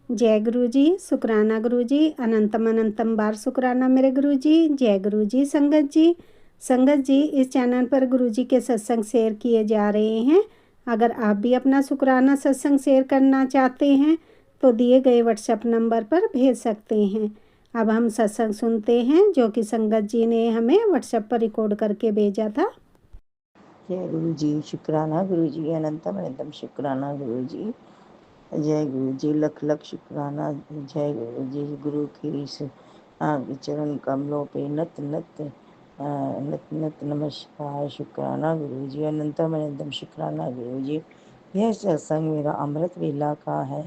जय गुरु जी, शुक्राना गुरु जी, अनंतम अनंतम बार शुक्राना मेरे गुरु जी। जय गुरु जी संगत जी। संगत जी, इस चैनल पर गुरु जी के सत्संग शेयर किए जा रहे हैं। अगर आप भी अपना शुक्राना सत्संग शेयर करना चाहते हैं तो दिए गए व्हाट्सएप नंबर पर भेज सकते हैं। अब हम सत्संग सुनते हैं जो कि संगत जी ने हमें व्हाट्सएप पर रिकॉर्ड करके भेजा था। जय गुरु जी, शुक्राना गुरु जी, अनंतम अनंतम शुक्राना गुरु जी। जय गुरु जी, लख लख शुक्राना। जय गुरु जी, गुरु की इस चरण कमलों पे नत नत नत नत नमस्कार शुक्राना गुरु जी, अनंतम अनंतम शुक्राना गुरु जी। यह सत्संग मेरा अमृत वेला का है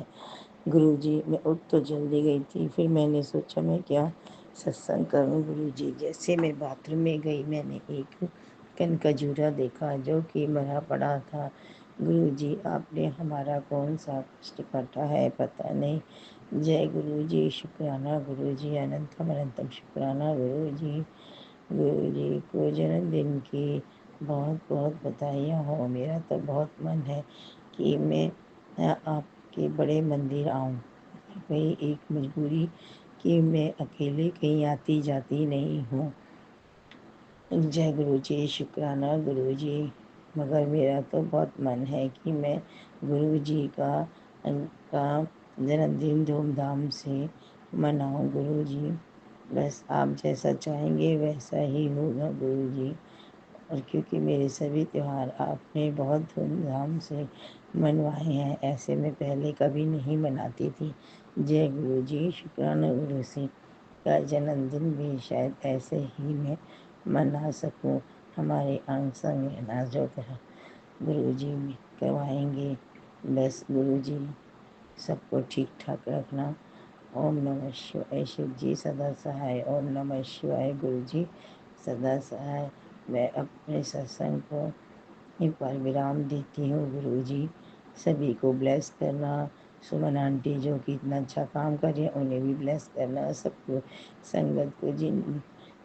गुरु जी। मैं उठ तो जल्दी गई थी, फिर मैंने सोचा मैं क्या सत्संग करूं गुरु जी। जैसे मैं बाथरूम में गई, मैंने एक कनखजूरा देखा जो कि मरा पड़ा था। गुरु जी, आपने हमारा कौन सा कष्ट काटा है पता नहीं। जय गुरु जी, शुक्राना गुरु जी, अनंतम अनंतम शुक्राना गुरु जी। गुरु जी को जन्मदिन की बहुत बहुत बधाइयाँ हो। मेरा तो बहुत मन है कि मैं आपके बड़े मंदिर आऊँ, कोई एक मजबूरी कि मैं अकेले कहीं आती जाती नहीं हूँ। जय गुरु जी, शुक्राना गुरु जी। मगर मेरा तो बहुत मन है कि मैं गुरु जी का जन्मदिन धूमधाम से मनाऊं गुरु जी। बस आप जैसा चाहेंगे वैसा ही होगा गुरु जी। और क्योंकि मेरे सभी त्यौहार आपने बहुत धूमधाम से मनवाए हैं, ऐसे में पहले कभी नहीं मनाती थी। जय गुरु जी, शुक्राना गुरु जी का जन्मदिन भी शायद ऐसे ही मैं मना सकूं। हमारे अंग संग नाजो तरह गुरु जी में करवाएंगे। बस गुरु जी सबको ठीक ठाक रखना। ओम नमः शिवाय। शिव जी सदा सहाय। ओम नमः शिवाय। गुरु जी सदा सहाय। मैं अपने सत्संग को यहीं पर विराम देती हूँ गुरु जी। सभी को ब्लेस करना। सुमन आंटी जो कि इतना अच्छा काम कर रही है उन्हें भी ब्लेस करना। सबको संगत को जिन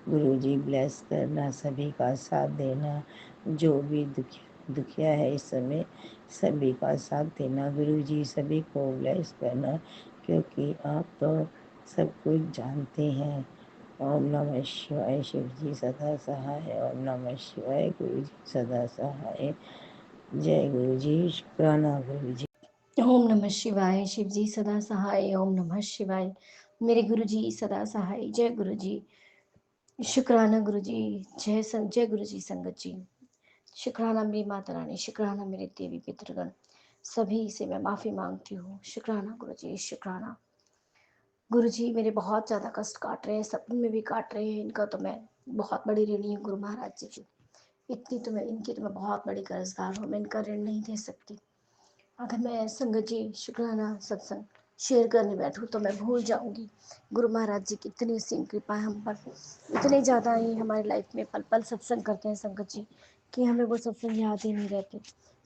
गुरु जी ब्लेस करना, सभी का साथ देना। जो भी दुखिया है इस समय सभी का साथ देना गुरु जी। सभी को ब्लेस करना क्योंकि आप तो सब कुछ जानते हैं। ओम नमः शिवाय। शिव जी सदा सहाय। ओम नमः शिवाय। गुरु जी सदा सहाय। जय गुरु जी, शुक्राना गुरु जी। ओम नमः शिवाय। शिव जी सदा सहाय। ओम नमः शिवाय। मेरे गुरु जी सदा सहाय। जय गुरु जी, शुक्राना गुरु जी। जय गुरु जी संगत जी। शुक्राना मेरी माता रानी, शुक्राना मेरे देवी पितृगण, सभी से मैं माफी मांगती हूँ। शुक्राना गुरु जी, शुक्राना। गुरु जी मेरे बहुत ज़्यादा कष्ट काट रहे हैं, सपने में भी काट रहे हैं। इनका तो मैं बहुत बड़ी ऋणी हूँ गुरु महाराज जी की। इनकी तो मैं बहुत बड़ी कर्जदार हूँ। मैं इनका ऋण नहीं दे सकती। अगर मैं संगत जी शुक्राना सत्संग शेयर करने बैठूँ तो मैं भूल जाऊंगी। गुरु महाराज जी की इतनी असीम कृपा है हम पर, इतने ज़्यादा ही हमारी लाइफ में पल पल सत्संग करते हैं संगत जी कि हमें वो सत्संग याद ही नहीं रहते।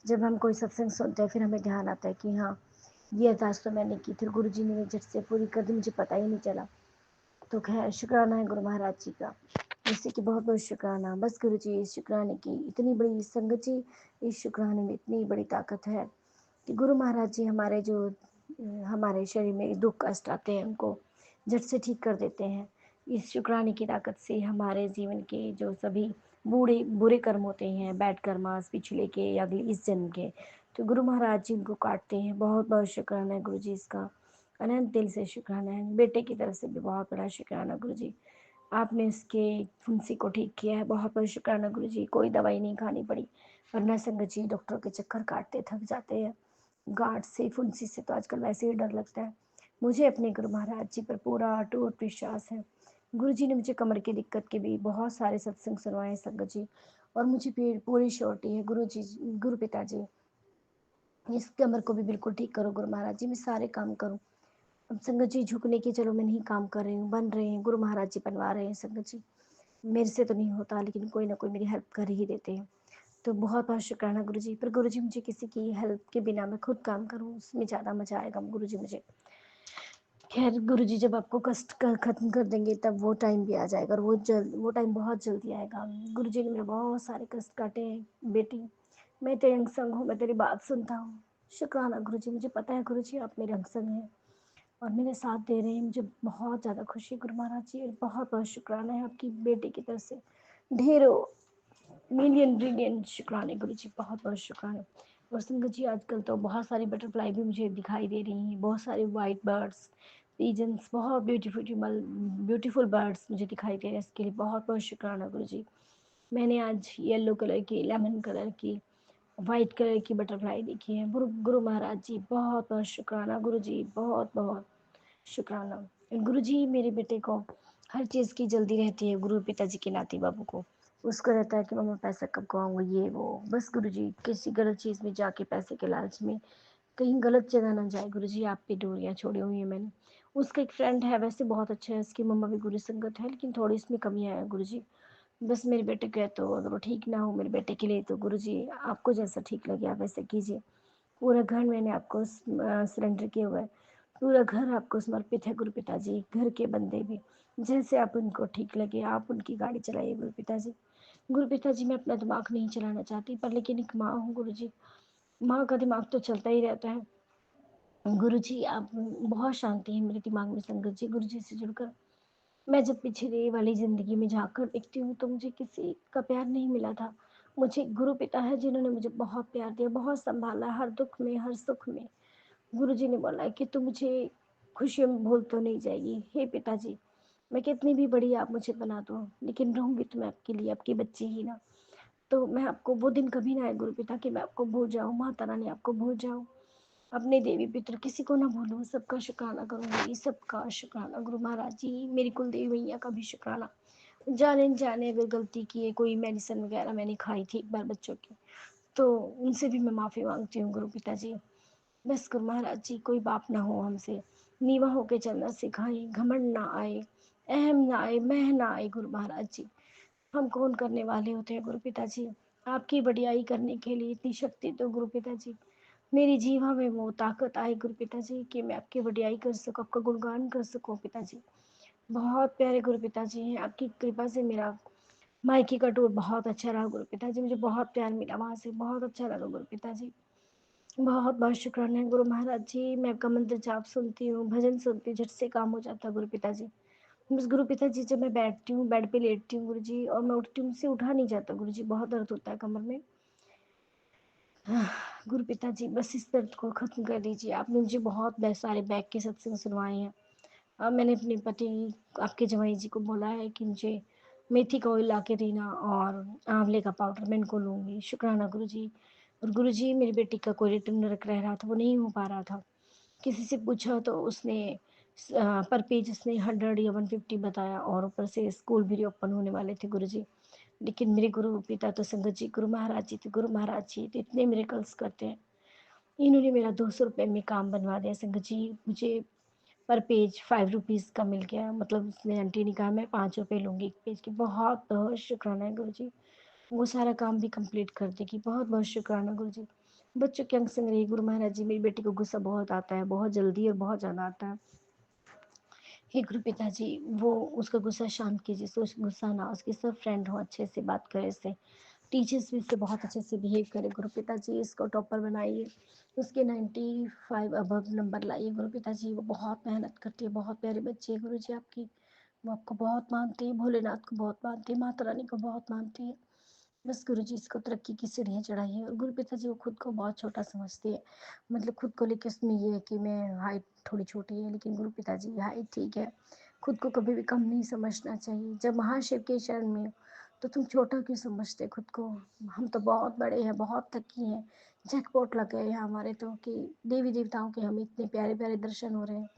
जब हम कोई सत्संग सुनते हैं फिर हमें ध्यान आता है कि हाँ, ये अरदास तो मैंने की थी, गुरु जी ने झट से पूरी कर दी, मुझे पता ही नहीं चला। तो खैर शुक्राना है गुरु महाराज जी का, जिससे कि बहुत बहुत शुक्राना। बस गुरु जी इस शुक्राने की इतनी बड़ी संगत जी, इस शुक्राने में इतनी बड़ी ताकत है कि गुरु महाराज जी हमारे शरीर में दुख कष्ट आते हैं उनको झट से ठीक कर देते हैं। इस शुक्राने की ताकत से हमारे जीवन के जो सभी बुरे कर्म होते हैं, बैड कर्मास पिछले के या अगले इस जन्म के, तो गुरु महाराज जी उनको काटते हैं। बहुत बहुत शुक्राना है गुरु जी इसका, अनंत दिल से शुक्राना है। बेटे की तरफ से भी बहुत बड़ा शुक्राना गुरु जी, आपने इसके फुंसी को ठीक किया है। बहुत बहुत शुक्राना गुरु जी। कोई दवाई नहीं खानी पड़ी, वरना संगत जी डॉक्टर के चक्कर काटते थक जाते हैं। गांठ से फुंसी से तो आजकल वैसे ही डर लगता है। मुझे अपने गुरु महाराज जी पर पूरा अटूट विश्वास है। गुरु जी ने मुझे कमर की दिक्कत के भी बहुत सारे सत्संग सुनवाए संगत जी, और मुझे पूरी श्योरिटी है गुरु जी, गुरु पिताजी इस कमर को भी बिल्कुल ठीक करो गुरु महाराज जी। मैं सारे काम करूँ। अब संगत जी झुकने की चलो मैं नहीं काम कर रही हूँ, बन रहे हैं गुरु महाराज जी बनवा रहे हैं संगत जी। मेरे से तो नहीं होता लेकिन कोई ना कोई मेरी हेल्प कर ही देते हैं। तो बहुत बहुत शुक्राना गुरु जी। पर गुरु जी मुझे किसी की हेल्प के बिना मैं खुद काम करूँ उसमें ज़्यादा मजा आएगा गुरु जी मुझे। खैर गुरु जी जब आपको कष्ट खत्म कर देंगे तब वो टाइम भी आ जाएगा, और वो टाइम बहुत जल्दी आएगा। गुरु जी ने मेरे बहुत सारे कष्ट काटे हैं। बेटी मैं तेरे अंग संग हूँ, मैं तेरी बात सुनता हूँ। शुक्राना गुरु जी, मुझे पता है गुरु जी आप मेरे अंग संग हैं। और मेरे साथ दे रहे हैं, मुझे बहुत ज़्यादा खुशी है गुरु महाराज जी, और बहुत बहुत शुक्राना है आपकी बेटी की तरफ से। ढेरों मिलियन ब्रिलियन शुक्राने गुरु जी, बहुत बहुत शुक्राना। और संगत जी, आजकल तो बहुत सारी बटरफ्लाई भी मुझे दिखाई दे रही हैं, बहुत सारे वाइट बर्ड्स, पीजन्स, बहुत ब्यूटीफुल ब्यूटीफुल बर्ड्स मुझे दिखाई दे रहे हैं। इसके लिए बहुत बहुत शुक्राना गुरु जी। मैंने आज येलो कलर की, लेमन कलर की, वाइट कलर की बटरफ्लाई देखी है। गुरु गुरु महाराज जी, बहुत बहुत शुक्राना गुरु जी, बहुत बहुत शुक्राना। गुरु जी, मेरे बेटे को हर चीज़ की जल्दी रहती है, गुरु पिताजी के नाती बाबू को। उसको रहता है कि मम्मा पैसा कब कमाऊंगा, ये वो, बस गुरु जी किसी गलत चीज़ में जाके पैसे के लालच में कहीं गलत जगह ना जाए। गुरु जी, आप पे डोरियाँ छोड़ी हुई हैं मैंने। उसका एक फ्रेंड है, वैसे बहुत अच्छा है, उसकी मम्मा भी गुरु संगत है, लेकिन थोड़ी इसमें कमियाँ है गुरु जी। बस मेरे बेटे के तो अगर वो ठीक ना हो मेरे बेटे के लिए, तो गुरु जी आपको जैसा ठीक लगे आप वैसे कीजिए। पूरा घर मैंने आपको सरेंडर किया हुआ है, पूरा घर आपको समर्पित है गुरु पिताजी। घर के बंदे भी जैसे आप उनको ठीक लगे आप उनकी गाड़ी चलाइए गुरु पिताजी। गुरु पिताजी, मैं अपना दिमाग नहीं चलाना चाहती, पर लेकिन एक माँ हूँ गुरु जी, माँ का दिमाग तो चलता ही रहता है। गुरु जी, आप बहुत शांति है मेरे दिमाग में संगत जी, गुरु जी से जुड़कर। मैं जब पिछले वाली ज़िंदगी में झाँक कर देखती हूँ तो मुझे किसी का प्यार नहीं मिला था। मुझे गुरु पिता है जिन्होंने मुझे बहुत प्यार दिया, बहुत सँभाला, हर दुःख में, हर सुख में। गुरुजी ने बोला कि तू मुझे खुशियों में भूल तो नहीं जाएगी। हे पिताजी, मैं कितनी भी बड़ी आप मुझे बना दो, लेकिन रहूँगी तो मैं आपके लिए आपकी बच्ची ही ना। तो मैं आपको वो दिन कभी ना आए गुरु पिता कि मैं आपको भूल जाऊँ, माता रानी आपको भूल जाऊँ। अपने देवी पितर किसी को ना भूलूँ, सबका शुक्राना करूँगी, सबका शुक्राना। गुरु महाराज जी, मेरी कुल देवी मैया का भी शुक्राना। जाने जाने अगर गलती की है, कोई मेडिसिन वगैरह मैंने खाई थी एक बार बच्चों की, तो उनसे भी मैं माफ़ी मांगती हूँ गुरु पिताजी। बस गुरु महाराज जी, कोई बाप ना हो हमसे, नीवा होके चलना सिखाए, घमंड ना आए, अहम ना आए, मैं ना आए गुरु महाराज जी। हम कौन करने वाले होते हैं गुरु पिताजी, आपकी बढ़ियाई करने के लिए इतनी शक्ति तो गुरु पिताजी, मेरी जीवा में वो ताकत आए गुरु पिताजी कि मैं आपकी बढ़ियाई कर सकूँ, आपका गुणगान कर सकूँ पिताजी। बहुत प्यारे गुरु पिताजी हैं, आपकी कृपा से मेरा मायके का टूर बहुत अच्छा रहा गुरु पिताजी, मुझे बहुत प्यार मिला वहाँ से, बहुत अच्छा लगा गुरु पिताजी। बहुत बहुत शुक्राना है गुरु महाराज जी। मैं आपका मंत्र जाप सुनती हूँ, भजन सुनती हूँ, झट से काम हो जाता है गुरु पिताजी। बस गुरु पिताजी, जब मैं बैठती हूँ, बेड पे लेटती हूँ गुरु जी, और मैं उठती हूँ, मुझसे उठा नहीं जाता गुरु जी, बहुत दर्द होता है कमर में। गुरु पिताजी, बस इस दर्द को खत्म कर दीजिए। आपने मुझे बहुत सारे बैक के सत्संग सुनवाए हैं। अब मैंने अपने पति, आपके जमाई जी को बोला है कि मुझे मेथी का ऑयल ला के देना और आंवले का पाउडर मैं इनको लूँगी। शुक्राना गुरु जी। और गुरु जी, मेरी बेटी का कोई रिटर्न वर्क रह रहा था, वो नहीं हो पा रहा था। किसी से पूछा तो उसने पर पेज उसने 100 या 150 बताया, और ऊपर से स्कूल भी रीओपन होने वाले थे गुरु जी। लेकिन मेरे गुरु पिता तो संगत जी, गुरु महाराज जी थे, गुरु महाराज जी तो इतने मिरेकल्स करते हैं। इन्होंने मेरा 200 रुपये में काम बनवा दिया संगत जी, मुझे पर पेज 5 रुपीज़ का मिल गया। मतलब उसने आंटी ने कहा मैं 5 रुपये लूँगी एक पेज की। बहुत बहुत शुक्राना है गुरु जी, वो सारा काम भी कंप्लीट कर देगी। बहुत बहुत शुक्राना गुरु जी। बच्चों के अंग संग रही गुरु महाराज जी। मेरी बेटी को गुस्सा बहुत आता है, बहुत जल्दी और बहुत ज़्यादा आता है। हे गुरु पिताजी, वो उसका गुस्सा शांत कीजिए, सोच गुस्सा ना, उसके सब फ्रेंड हो, अच्छे से बात करे इससे, टीचर्स भी इससे बहुत अच्छे से बिहेव करे गुरु पिताजी। इसको टॉपर बनाइए, उसके 95 अबव नंबर लाइए गुरु पिताजी। वो बहुत मेहनत करती है, बहुत प्यारे बच्चे है गुरु जी आपकी। वो आपको बहुत मानती है, भोलेनाथ को बहुत मानती है, माता रानी को बहुत मानती है। बस गुरु जी, इसको तरक्की की सीढ़ियाँ चढ़ाइए। और गुरु पिताजी, वो खुद को बहुत छोटा समझती है, मतलब खुद को लेकर उसमें ये है कि मैं हाइट थोड़ी छोटी है, लेकिन गुरु पिताजी हाइट ठीक है। खुद को कभी भी कम नहीं समझना चाहिए। जब महाशिव के शरण में हो, तो तुम छोटा क्यों समझते खुद को। हम तो बहुत बड़े हैं, बहुत थकी हैं, जैकपॉट लग गए हैं हमारे तो, कि देवी देवताओं के हमें इतने प्यारे प्यारे दर्शन हो रहे हैं।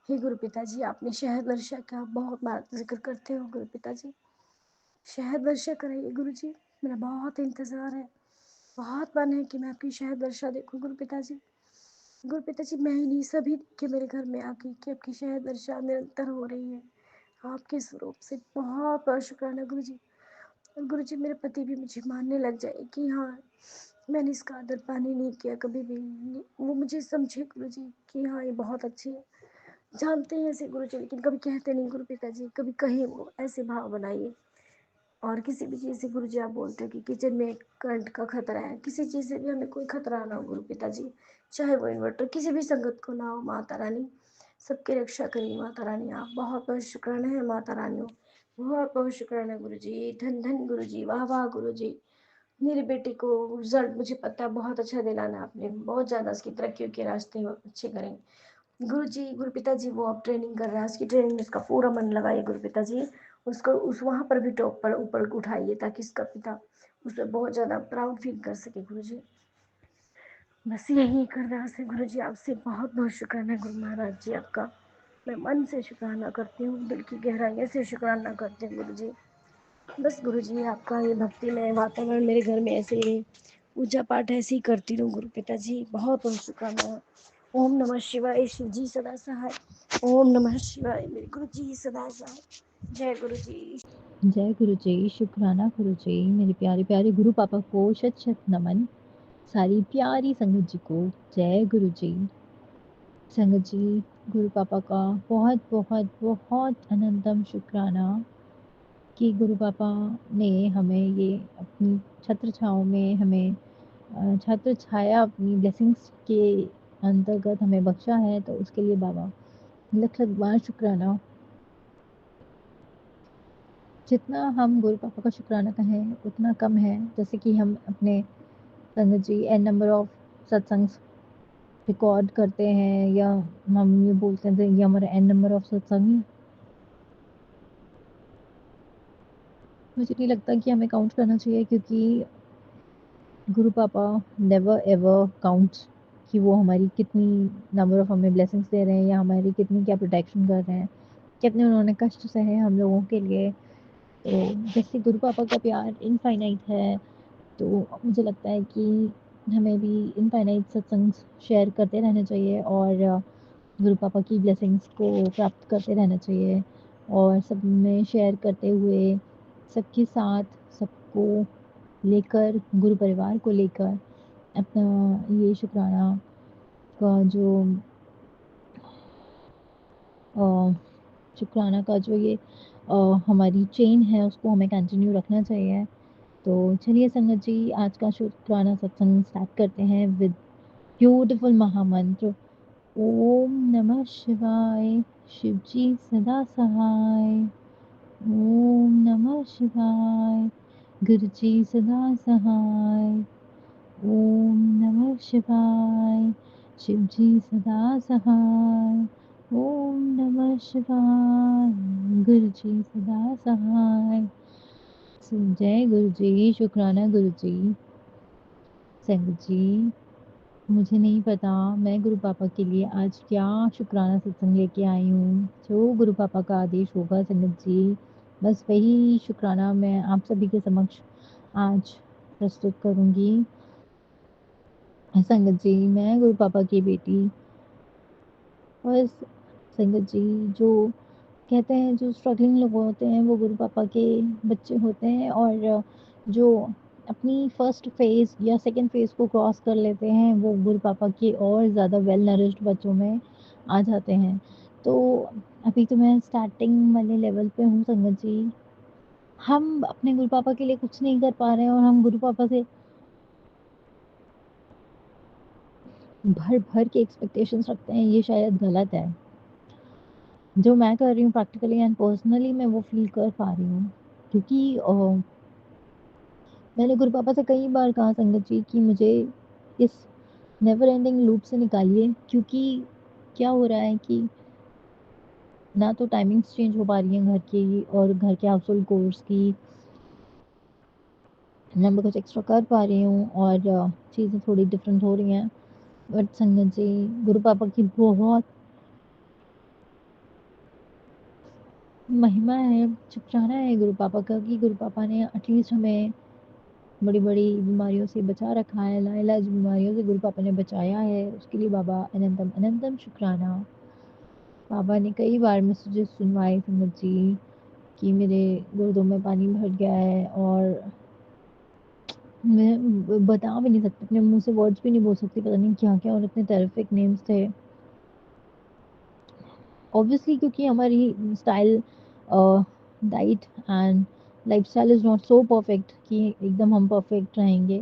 हे गुरु पिताजी, आपने शहद वर्षा का बहुत बार जिक्र करते हो गुरु पिताजी, शहद वर्षा कराइए गुरु जी। मेरा बहुत इंतज़ार है, बहुत मन है कि मैं आपकी शहद वर्षा देखूं गुरु पिताजी। गुरु पिताजी, मैं ही नहीं, सभी के मेरे घर में आके कि आपकी शहद वर्षा निरंतर हो रही है आपके स्वरूप से। बहुत बहुत शुक्राना गुरु जी। और गुरु जी, मेरे पति भी मुझे मानने लग जाए कि हाँ, मैंने इसका आदर पानी नहीं किया कभी भी। वो मुझे समझे गुरु जी कि हाँ, ये बहुत अच्छी है। जानते हैं ऐसे गुरु जी, लेकिन कभी कहते नहीं गुरु पिताजी, कभी कहीं वो ऐसे भाव बनाइए। और किसी भी चीज़ से गुरु जी, आप बोलते हैं कि किचन में करंट का खतरा है, किसी चीज़ से भी हमें कोई खतरा ना हो गुरु पिताजी, चाहे वो इन्वर्टर किसी भी संगत को ना हो, माता रानी सबकी रक्षा करिए माता रानी। आप बहुत बहुत शुक्राना है माता रानी, बहुत बहुत शुक्राना गुरु जी। धन धन गुरु जी, वाह वाह गुरु जी। मेरे बेटे को रिजल्ट मुझे पता है बहुत अच्छा दिलाना आपने, बहुत ज़्यादा उसकी तरक्की के रास्ते अच्छे करेंगे गुरु जी। गुरु पिता जी वो अब ट्रेनिंग कर रहा है, उसकी ट्रेनिंग में उसका पूरा मन लगाइए गुरु पिता जी। उसको उस वहाँ पर भी टॉप पर ऊपर उठाइए ताकि उसका पिता उस पर बहुत ज़्यादा प्राउड फील कर सके गुरु जी। बस यही अरदास है गुरु जी, आपसे बहुत बहुत शुक्राना गुरु महाराज जी आपका। मैं मन से शुक्राना करती हूँ, दिल की गहराइयों से शुक्राना करती हूँ गुरु जी। बस गुरु जी आपका ये भक्तिमय वातावरण मेरे घर में ऐसे ही पूजा पाठ ऐसे ही करती रहूँ गुरु पिता जी। बहुत बहुत शुक्राना। ओम नमः शिवाय, शिव जी सदा सहाय। ओम नमः शिवाय, मेरे गुरु जी सदा सहाय। जय गुरु जी। जय गुरु जी, शुक्राना गुरु जी। मेरे प्यारे प्यारे गुरु पापा को शत शत नमन। सारी प्यारी संगत जी को जय गुरु जी। संगत जी, गुरु पापा का बहुत बहुत बहुत अनंतम शुक्राना कि गुरु पापा ने हमें ये अपनी छत्र छाँव में हमें छत्र छाया अपनी ब्लेसिंग्स के अंतर्गत हमें बख्शा है, तो उसके लिए बाबा लख लख बार शुक्राना। जितना हम गुरु पापा का शुक्राना कहें उतना कम है। जैसे कि हम अपने संगत जी एन नंबर ऑफ सत्संग रिकॉर्ड करते हैं, या हम ये बोलते हैं ये हमारा एन नंबर ऑफ सत्संग है। मुझे नहीं लगता कि हमें काउंट करना चाहिए, क्योंकि गुरु पापा नेवर एवर काउंट कि वो हमारी कितनी नंबर ऑफ हमें ब्लेसिंग्स दे रहे हैं, या हमारी कितनी क्या प्रोटेक्शन कर रहे हैं, कितने उन्होंने कष्ट सहे हम लोगों के लिए। तो जैसे गुरु पापा का प्यार इनफाइनाइट है, तो मुझे लगता है कि हमें भी इनफाइनाइट सत्संग शेयर करते रहना चाहिए, और गुरु पापा की ब्लेसिंग्स को प्राप्त करते रहना चाहिए, और सब में शेयर करते हुए सबके साथ, सबको लेकर, गुरु परिवार को लेकर अपना ये शुक्राना का जो शुक्राना का जो ये हमारी चेन है उसको हमें कंटिन्यू रखना चाहिए। तो चलिए संगत जी, आज का शुक्राना सत्संग स्टार्ट करते हैं विद ब्यूटीफुल महामंत्र। ओम नमः शिवाय, शिव जी सदा सहाय। ओम नमः शिवाय, गुरु जी सदा सहाय। ओम नमः शिवाय, शिव जी सदा सहाय। ओम नमः शिवाय, गुरु जी सदा सहाय। जय गुरु जी, शुक्राना गुरु जी। संगत जी, मुझे नहीं पता मैं गुरु पापा के लिए आज क्या शुक्राना सत्संग लेके आई हूँ। जो गुरु पापा का आदेश होगा संगत जी, बस वही शुक्राना मैं आप सभी के समक्ष आज प्रस्तुत करूँगी। संगत जी, मैं गुरु पापा की बेटी, और संगत जी जो कहते हैं जो स्ट्रगलिंग लोग होते हैं वो गुरु पापा के बच्चे होते हैं, और जो अपनी फर्स्ट फेज़ या सेकंड फेज़ को क्रॉस कर लेते हैं वो गुरु पापा के और ज़्यादा वेल नरिश्ड बच्चों में आ जाते हैं। तो अभी तो मैं स्टार्टिंग वाले लेवल पे हूँ संगत जी। हम अपने गुरु पापा के लिए कुछ नहीं कर पा रहे हैं, और हम गुरु पापा से भर भर के एक्सपेक्टेशंस रखते हैं, ये शायद गलत है। जो मैं कर रही हूँ प्रैक्टिकली एंड पर्सनली मैं वो फील कर पा रही हूँ, क्योंकि मैंने गुरु पापा से कई बार कहा संगत जी कि मुझे इस नेवर एंडिंग लूप से निकालिए, क्योंकि क्या हो रहा है कि ना तो टाइमिंग्स चेंज हो पा रही हैं घर की और घर के हाउस होल्ड कोर्स की, ना मैं कुछ एक्स्ट्रा कर पा रही हूँ, और चीज़ें थोड़ी डिफरेंट हो रही हैं। बट संगत जी, गुरु पापा की बहुत महिमा है, शुक्राना है गुरु पापा का कि गुरु पापा ने एटलीस्ट हमें बड़ी-बड़ी बीमारियों से बचा रखा है, लाइलाज बीमारियों से गुरु पापा ने बचाया है, उसके लिए बाबा अनंतम अनंतम शुक्राना। पापा ने कई बार मैसेजेस सुनवाए संगत जी कि मेरे गुर्दों में पानी भर गया है, और मैं बता भी नहीं सकती, अपने मुँह से वर्ड्स भी नहीं बोल सकती, पता नहीं क्या-क्या, और इतने टेरिफिक नेम्स थे। ऑब्वियसली क्योंकि हमारी style diet and lifestyle is not so perfect कि एकदम हम परफेक्ट रहेंगे।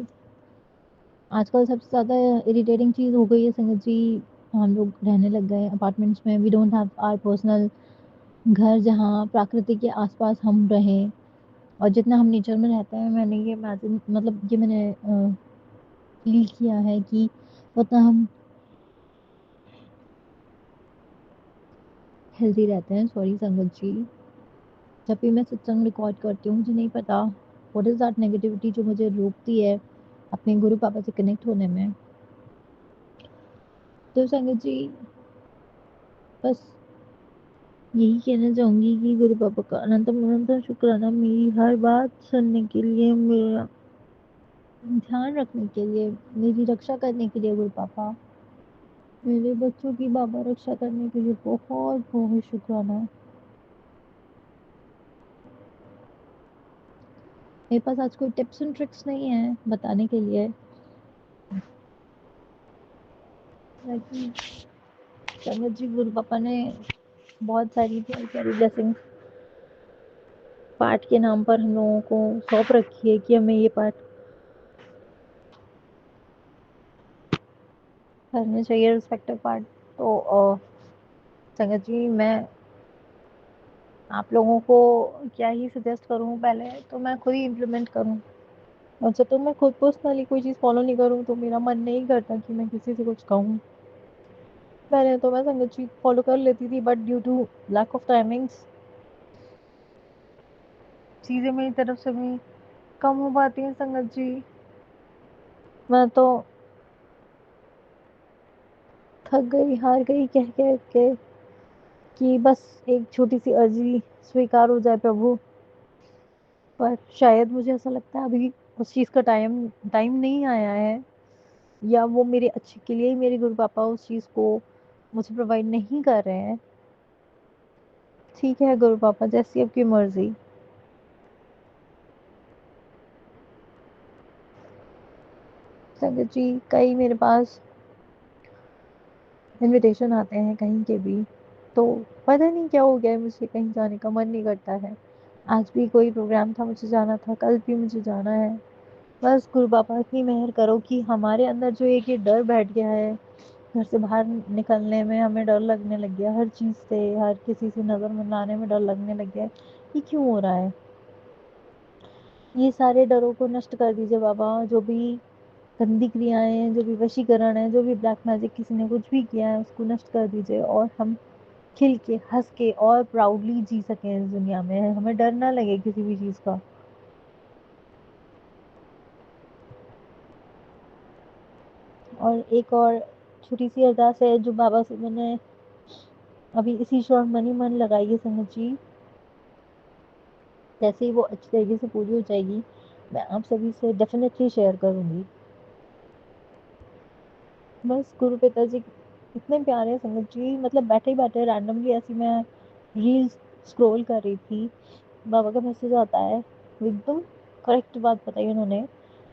आजकल सबसे ज़्यादा इरिटेटिंग चीज़ हो गई है संगत जी, हम लोग रहने लग गए अपार्टमेंट्स में। We don't have our personal घर जहाँ प्रकृति के आसपास हम रहें। और जितना हम नेचर में रहते हैं, मैंने ये इमेजिन मतलब ये मैंने फील किया है कि उतना हम हेल्दी रहते हैं। सॉरी संगत जी, जब भी मैं सत्संग रिकॉर्ड करती हूँ, मुझे नहीं पता व्हाट इज़ दैट नेगेटिविटी जो मुझे रोकती है अपने गुरु पापा से कनेक्ट होने में। तो संगत जी, बस यही कहना चाहूँगी कि गुरु पापा का अनंत अनंत शुक्राना, मेरी हर बात सुनने के लिए, मेरा ध्यान रखने के लिए, मेरी रक्षा करने के लिए गुरु पापा, मेरे बच्चों की बाबा रक्षा करने के लिए बहुत बहुत शुक्राना। मेरे पास आज कोई टिप्स एंड ट्रिक्स नहीं है बताने के लिए, लेकिन संगत जी गुरु पापा ने बहुत सारी प्यारी प्यारी ब्लेसिंग्स पाठ के नाम पर हम लोगों को सौंप रखी है कि हमें ये पाठ करने चाहिए, रिस्पेक्टिव पार्ट। तो संगत जी, मैं आप लोगों को क्या ही सजेस्ट करूं, पहले तो मैं खुद ही इम्प्लीमेंट करूं। और जब तो मैं खुद पर्सनली कोई चीज़ फॉलो नहीं करूं तो मेरा मन नहीं करता कि मैं किसी से कुछ कहूं। पहले तो मैं संगत जी फॉलो कर लेती थी, but due to lack of timings चीज़ें मेरी तरफ से भी कम हो पाती हैं संगत जी। मैं तो थक गई, हार गई कह कह के कि बस एक छोटी सी अर्जी स्वीकार हो जाए प्रभु। पर शायद मुझे ऐसा लगता है अभी उस चीज़ का टाइम टाइम नहीं आया है, या वो मेरे अच्छे के लिए ही मेरे गुरु पापा उस चीज़ को मुझे प्रोवाइड नहीं कर रहे हैं। ठीक है गुरु पापा, जैसी आपकी मर्जी। संगत जी, कई मेरे पास इनविटेशन आते हैं कहीं के भी, तो पता नहीं क्या हो गया है, मुझे कहीं जाने का मन नहीं करता है। आज भी कोई प्रोग्राम था, मुझे जाना था, कल भी मुझे जाना है। बस गुरु पापा इतनी मेहर करो कि हमारे अंदर जो एक ये डर बैठ गया है, घर से बाहर निकलने में हमें डर लगने लग गया, हर चीज़ से, हर किसी से नज़र मिलाने में डर लगने लग गया है, ये क्यों हो रहा है? ये सारे डरों को नष्ट कर दीजिए बाबा। जो भी गंदी क्रियाएं हैं, जो भी वशीकरण है, जो भी ब्लैक मैजिक किसी ने कुछ भी किया है, उसको नष्ट कर दीजिए और हम खिल के, हंस के और प्राउडली जी सकें इस दुनिया में, हमें डर ना लगे किसी भी चीज़ का। और एक और छोटी सी अरदास है जो बाबा से मैंने अभी इसी श्योर मनी मन लगाई है संगत जी। जैसे ही वो अच्छी तरीके से पूरी हो जाएगी, मैं आप सभी से डेफिनेटली शेयर करूंगी। बस गुरु पिताजी इतने प्यारे हैं संगत जी, मतलब बैठे ही बैठे रैंडमली ऐसी मैं रील्स स्क्रॉल कर रही थी, बाबा का मैसेज आता है, एकदम करेक्ट बात बताई उन्होंने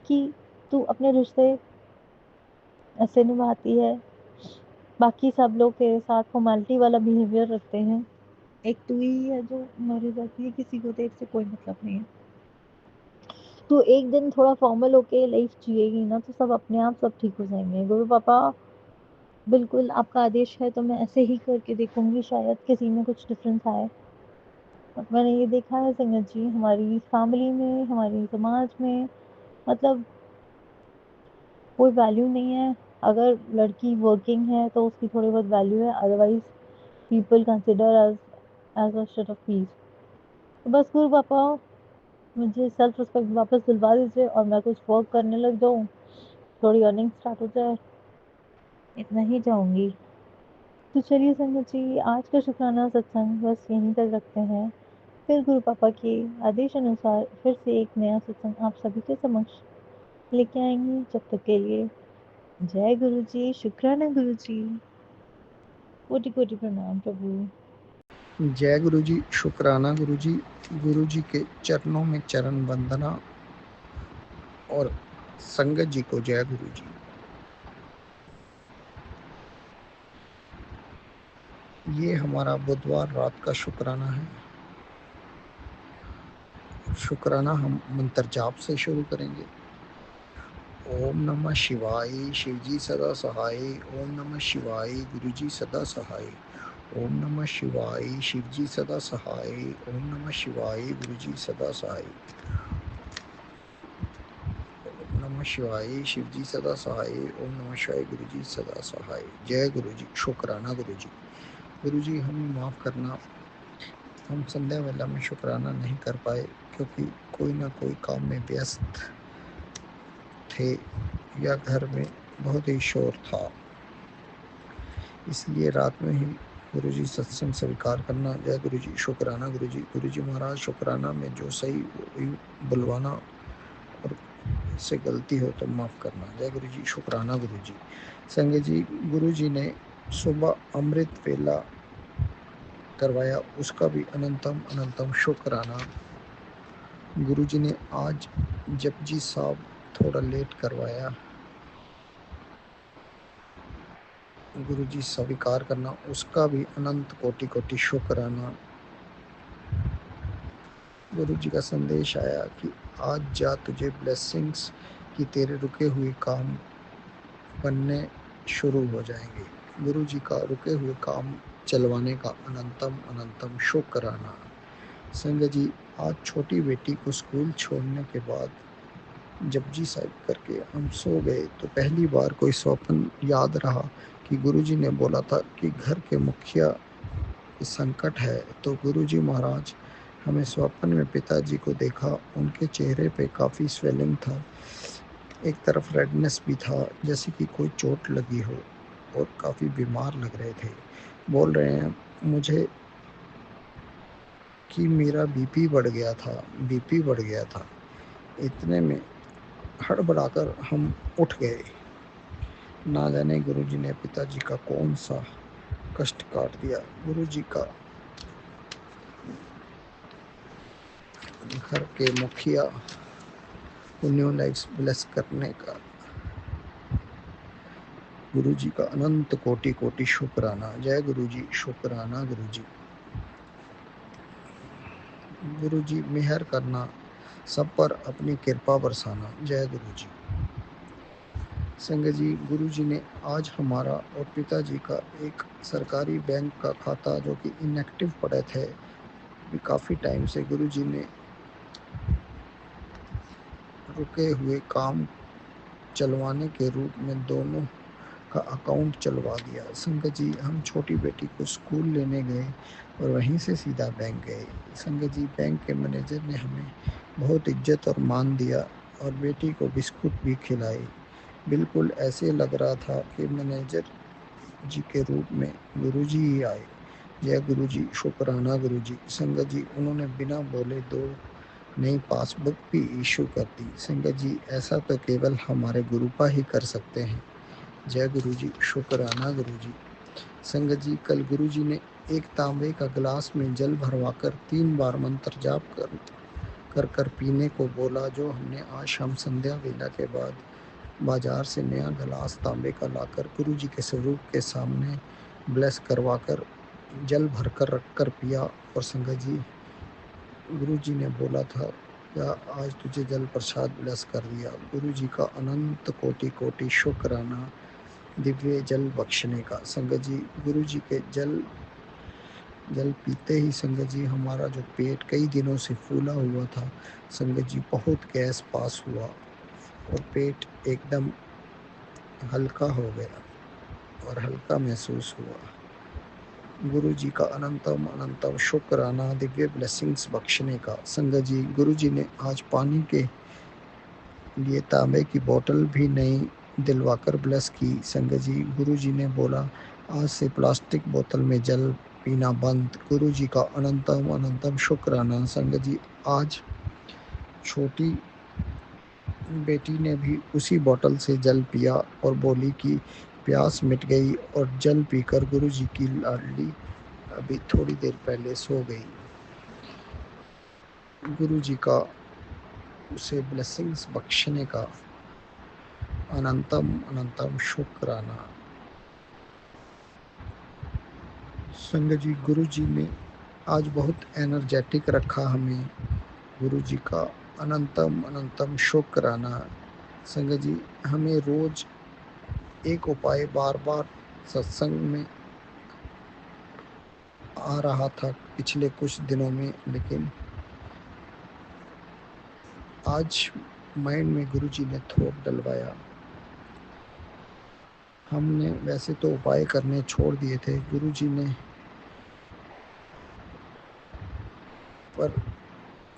कि तू अपने रिश्ते ऐसे निभाती है, बाकी सब लोग तेरे साथ फॉर्मेलिटी वाला बिहेवियर रखते हैं, एक तू ही है जो मर जाती है, किसी को तेरे से कोई मतलब नहीं है। तो एक दिन थोड़ा फॉर्मल होके लाइफ जिएगी ना, तो सब अपने आप सब ठीक हो जाएंगे। गुरु पापा, बिल्कुल आपका आदेश है तो मैं ऐसे ही करके देखूंगी, शायद किसी में कुछ डिफरेंस आए। और मैंने ये देखा है संगत जी, हमारी फैमिली में, हमारी समाज में, मतलब कोई वैल्यू नहीं है। अगर लड़की वर्किंग है तो उसकी थोड़ी बहुत वैल्यू है, otherwise people consider as a shade of peace. तो बस गुरु पापा, मुझे सेल्फ रिस्पेक्ट वापस दिलवा दीजिए और मैं कुछ वर्क करने लग जाऊँ, थोड़ी अर्निंग स्टार्ट हो जाए, इतना ही चाहूँगी। तो चलिए संगत जी, आज का शुक्राना सत्संग बस यहीं तक रखते हैं। फिर गुरु पापा के आदेश अनुसार फिर से एक नया सत्संग आप सभी के समक्ष लेके आएंगे। जब तक के लिए जय गुरु जी, शुक्राना गुरु जी, कोटि कोटि प्रणाम प्रभु। जय गुरु जी, शुक्राना गुरु जी के चरणों में चरण वंदना और संगत जी को जय गुरु जी। ये हमारा बुधवार रात का शुक्राना है। शुक्राना हम मंत्र जाप से शुरू करेंगे ओम नमः शिवाय शिवजी सदा सहाय। ओम नमः शिवाय गुरुजी सदा सहाय। ओम नमः शिवाय शिवजी सदा सहाय। ओम नमः शिवाय गुरुजी सदा सहाय। ओम नमः शिवाय शिवजी सदा सहाय। ओम नमः शिवाय गुरुजी सदा सहाय। जय गुरुजी। शुक्राना गुरुजी। गुरुजी हमें माफ़ करना, हम संध्या वेला में शुक्राना नहीं कर पाए क्योंकि कोई ना कोई काम में व्यस्त थे या घर में बहुत ही शोर था, इसलिए रात में ही गुरुजी सत्संग स्वीकार करना। जय गुरुजी। शुक्राना गुरुजी। गुरुजी महाराज शुक्राना में जो सही बुलवाना और से गलती हो तो माफ़ करना। जय गुरुजी। शुक्राना गुरुजी। संगत जी, गुरुजी ने सुबह अमृत वेला करवाया, उसका भी अनंतम अनंतम शुक्राना। गुरुजी ने आज जपजी साहब थोड़ा लेट करवाया, गुरुजी स्वीकार करना, उसका भी अनंत कोटि कोटि शुक्राना। गुरुजी का संदेश आया कि आज जा तुझे ब्लेसिंग्स की तेरे रुके हुए काम बनने शुरू हो जाएंगे। गुरुजी का रुके हुए काम चलवाने का अनंतम अनंतम शुक्राना। संगत जी, आज छोटी बेटी को स्कूल छोड़ने के बाद जपजी साहिब करके हम सो गए तो पहली बार कोई स्वप्न याद रहा कि गुरुजी ने बोला था कि घर के मुखिया संकट है। तो गुरुजी महाराज हमें स्वप्न में पिताजी को देखा, उनके चेहरे पे काफ़ी स्वेलिंग था, एक तरफ रेडनेस भी था जैसे कि कोई चोट लगी हो और काफ़ी बीमार लग रहे थे। बोल रहे हैं मुझे कि मेरा बीपी बढ़ गया था। इतने में हड़बड़ाकर हम उठ गए। ना जाने गुरुजी ने पिताजी का कौन सा कष्ट काट दिया। गुरुजी का घर के मुखिया को न्यू लाइफ ब्लेस करने का गुरुजी का अनंत कोटि कोटि शुक्राना। जय गुरुजी। शुक्राना गुरुजी। गुरुजी मेहर करना, सब पर अपनी कृपा बरसाना। जय गुरुजी। संगत जी, गुरुजी ने आज हमारा और पिताजी का एक सरकारी बैंक का खाता जो कि इनएक्टिव पड़े थे काफ़ी टाइम से, गुरुजी ने रुके हुए काम चलवाने के रूप में दोनों का अकाउंट चलवा दिया। संगत जी, हम छोटी बेटी को स्कूल लेने गए और वहीं से सीधा बैंक गए। संगत जी, बैंक के मैनेजर ने हमें बहुत इज्जत और मान दिया और बेटी को बिस्कुट भी खिलाई। बिल्कुल ऐसे लग रहा था कि मैनेजर जी के रूप में गुरुजी ही आए। जय गुरुजी। शुक्राना गुरुजी। संगत जी, उन्होंने बिना बोले 2 नई पासबुक भी इशू कर दी। संगत जी, ऐसा तो केवल हमारे गुरुपा ही कर सकते हैं। जय गुरुजी। शुक्राना गुरुजी। संगत जी, कल गुरुजी ने एक तांबे का गिलास में जल भरवाकर 3 बार मंत्र जाप कर पीने को बोला, जो हमने आज शाम संध्या वेला के बाद बाजार से नया गिलास तांबे का लाकर गुरुजी के स्वरूप के सामने ब्लेस करवाकर जल भरकर रखकर पिया। और संगत जी, गुरुजी ने बोला था या आज तुझे जल प्रसाद ब्लेस कर दिया। गुरुजी का अनंत कोटि कोटि शुक्राना दिव्य जल बख्शने का। संगत जी, गुरुजी के जल पीते ही संगत जी हमारा जो पेट कई दिनों से फूला हुआ था, संगत जी बहुत गैस पास हुआ और पेट एकदम हल्का हो गया और हल्का महसूस हुआ। गुरुजी का अनंतम अनंतम शुक्राना दिव्य ब्लेसिंग्स बख्शने का। संगत जी, गुरुजी ने आज पानी के लिए तांबे की बोतल भी नई दिलवाकर ब्लेस की। संगत जी, गुरुजी ने बोला आज से प्लास्टिक बोतल में जल पीना बंद। गुरुजी का अनंतम अनंतम शुक्राना। संगत जी, आज छोटी बेटी ने भी उसी बोतल से जल पिया और बोली कि प्यास मिट गई और जल पीकर गुरुजी की लाडली अभी थोड़ी देर पहले सो गई। गुरुजी का उसे ब्लेसिंग्स बख्शने का अनंतम अनंतम शुक्राना। संगत जी, गुरुजी ने आज बहुत एनर्जेटिक रखा हमें। गुरुजी का अनंतम अनंतम शुक्राना। संगत जी, हमें रोज एक उपाय बार बार सत्संग में आ रहा था पिछले कुछ दिनों में, लेकिन आज माइंड में गुरुजी ने थोप डलवाया। हमने वैसे तो उपाय करने छोड़ दिए थे गुरुजी ने, पर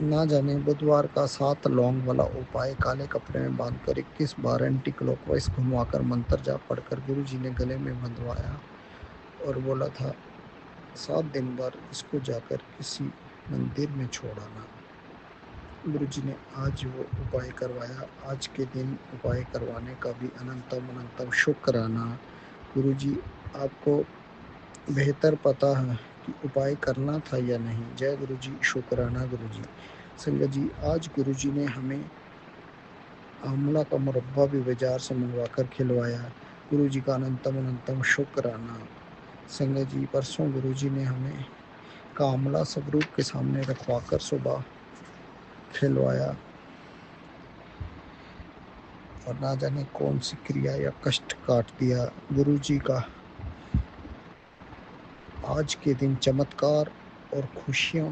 ना जाने बुधवार का 7 लौंग वाला उपाय काले कपड़े में बांधकर 21 बार एंटी क्लॉकवाइज घुमाकर मंत्र जाप पढ़कर गुरुजी ने गले में बंधवाया और बोला था 7 दिन बाद इसको जाकर किसी मंदिर में छोड़ आना। गुरुजी ने आज वो उपाय करवाया। आज के दिन उपाय करवाने का भी अनंतम अनंतम शुक्राना। गुरुजी, आपको बेहतर पता है कि उपाय करना था या नहीं। जय गुरुजी, शुक्राना गुरुजी। संगत जी, आज गुरुजी ने हमें आंवला का मुरब्बा भी बाजार से मंगवा कर खिलवाया। गुरुजी का अनंतम अनंतम शुक्राना। संगत जी, परसों गुरुजी ने हमें आंवला स्वरूप के सामने रखवाकर सुबह खिलवाया और ना जाने कौन सी क्रिया या कष्ट काट दिया गुरुजी का। आज के दिन चमत्कार और खुशियों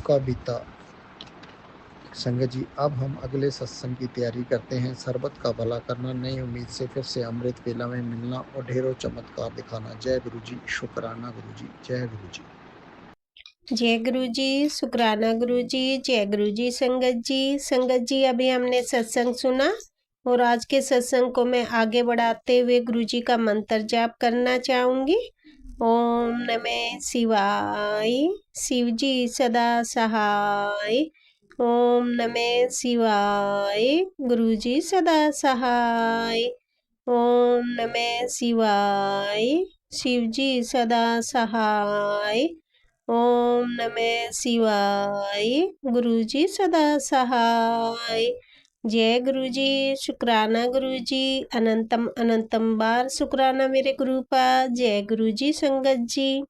का बीता। संगत जी, अब हम अगले सत्संग की तैयारी करते हैं। सरबत का भला करना, नई उम्मीद से फिर से अमृत वेला में मिलना और ढेरों चमत्कार दिखाना। जय गुरुजी, शुक्राना गुरुजी। जय गुरुजी। जय गुरुजी, शुक्राना गुरुजी। जय गुरुजी। संगत जी, अभी हमने सत्संग सुना और आज के सत्संग को मैं आगे बढ़ाते हुए गुरुजी का मंत्र जाप करना चाहूंगी। ओम नमः शिवाय, शिवजी सदा सहाय। ओम नमः शिवाय, गुरुजी सदा सहाय। ओम नमः शिवाय, शिवजी सदा सहाय। ओम नमः शिवाय, गुरुजी सदा सहाय। जय गुरुजी, शुक्राना गुरुजी। अनंतम अनंतम बार शुक्राना मेरे गुरु का। जय गुरुजी संगत जी।